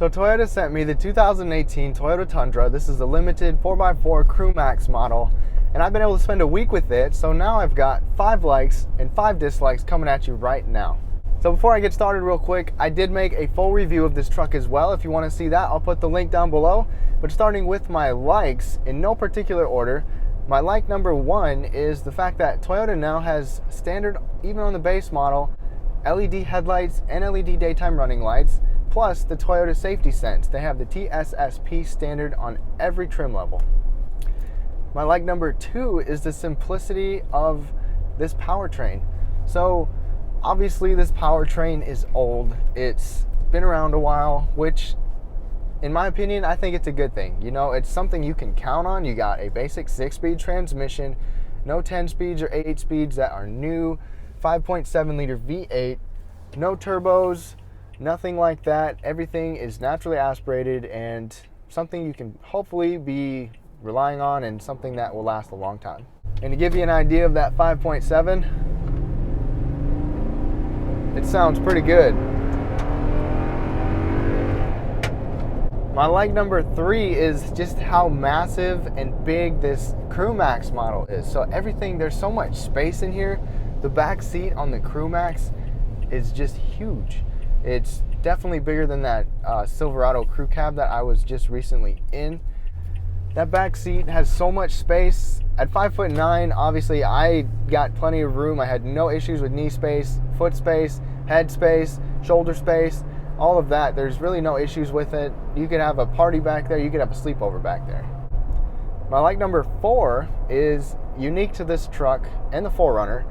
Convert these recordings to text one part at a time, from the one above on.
So Toyota sent me the 2018 Toyota Tundra. This is a limited 4x4 Crewmax model, and I've been able to spend a week with it, so now I've got 5 likes and 5 dislikes coming at you right now. So before I get started real quick, I did make a full review of this truck as well. If you want to see that, I'll put the link down below. But starting with my likes, in no particular order, my like number 1 is the fact that Toyota now has standard, even on the base model, LED headlights and LED daytime running lights, plus the Toyota Safety Sense. They have the TSSP standard on every trim level. My like number 2 is the simplicity of this powertrain. So obviously this powertrain is old. It's been around a while, which in my opinion, I think it's a good thing. You know, it's something you can count on. You got a basic 6-speed transmission, no 10 speeds or 8 speeds that are new, 5.7 liter V8, no turbos, nothing like that. Everything is naturally aspirated and something you can hopefully be relying on and something that will last a long time. And to give you an idea of that 5.7, it sounds pretty good. My like number 3 is just how massive and big this Crewmax model is. So everything, there's so much space in here. The back seat on the Crewmax is just huge. It's definitely bigger than that Silverado crew cab that I was just recently in. That back seat has so much space. At 5'9", obviously I got plenty of room. I had no issues with knee space, foot space, head space, shoulder space, all of that. There's really no issues with it. You could have a party back there. You could have a sleepover back there. My like number 4 is unique to this truck and the 4Runner,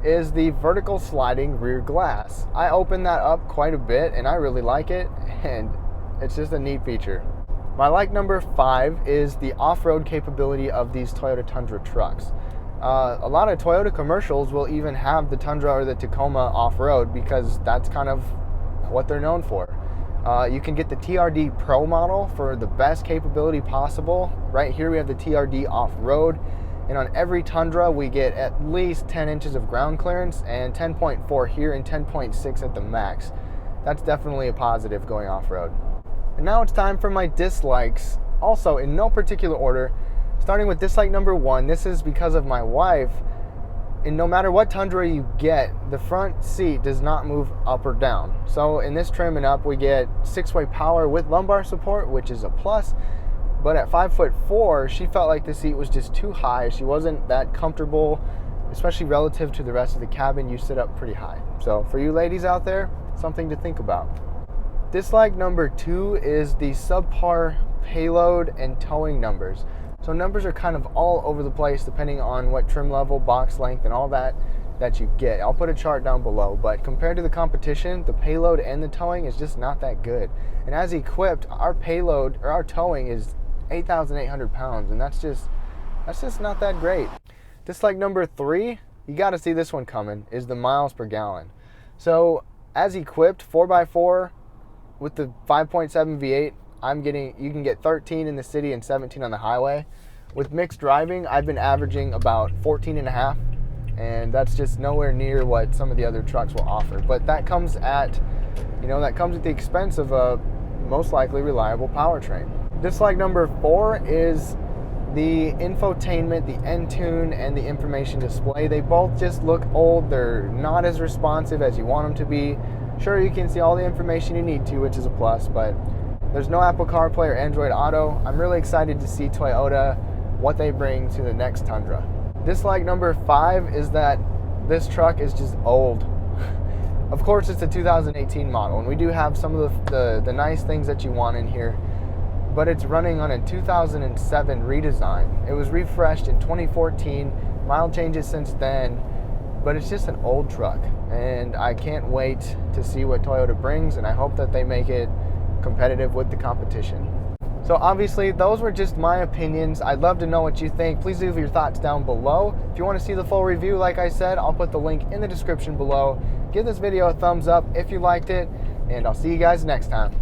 is the vertical sliding rear glass. I opened that up quite a bit and I really like it, and it's just a neat feature. My like number 5 is the off-road capability of these Toyota Tundra trucks. A lot of Toyota commercials will even have the Tundra or the Tacoma off-road because that's kind of what they're known for. You can get the TRD Pro model for the best capability possible. Right here we have the TRD off-road. And on every Tundra, we get at least 10 inches of ground clearance and 10.4 here and 10.6 at the max. That's definitely a positive going off-road. And now it's time for my dislikes, also in no particular order. Starting with dislike number 1, this is because of my wife. And no matter what Tundra you get, the front seat does not move up or down. So in this trim and up, we get 6-way power with lumbar support, which is a plus. But at 5'4", she felt like the seat was just too high. She wasn't that comfortable, especially relative to the rest of the cabin. You sit up pretty high. So for you ladies out there, something to think about. Dislike number 2 is the subpar payload and towing numbers. So numbers are kind of all over the place depending on what trim level, box length, and all that you get. I'll put a chart down below, but compared to the competition, the payload and the towing is just not that good. And as equipped, our payload or our towing is 8,800 pounds, and that's just not that great. Dislike number 3, you got to see this one coming, is the miles per gallon. So as equipped 4x4 with the 5.7 V8, you can get 13 in the city and 17 on the highway. With mixed driving, I've been averaging about 14.5, and that's just nowhere near what some of the other trucks will offer. But that comes at the expense of a most likely reliable powertrain. Dislike number 4 is the infotainment, the N-Tune, and the information display. They both just look old. They're not as responsive as you want them to be. Sure, you can see all the information you need to, which is a plus, but there's no Apple CarPlay or Android Auto. I'm really excited to see Toyota, what they bring to the next Tundra. Dislike number 5 is that this truck is just old. Of course, it's a 2018 model, and we do have some of the nice things that you want in here, but it's running on a 2007 redesign. It was refreshed in 2014, mild changes since then, but it's just an old truck, and I can't wait to see what Toyota brings, and I hope that they make it competitive with the competition. So obviously, those were just my opinions. I'd love to know what you think. Please leave your thoughts down below. If you want to see the full review, like I said, I'll put the link in the description below. Give this video a thumbs up if you liked it, and I'll see you guys next time.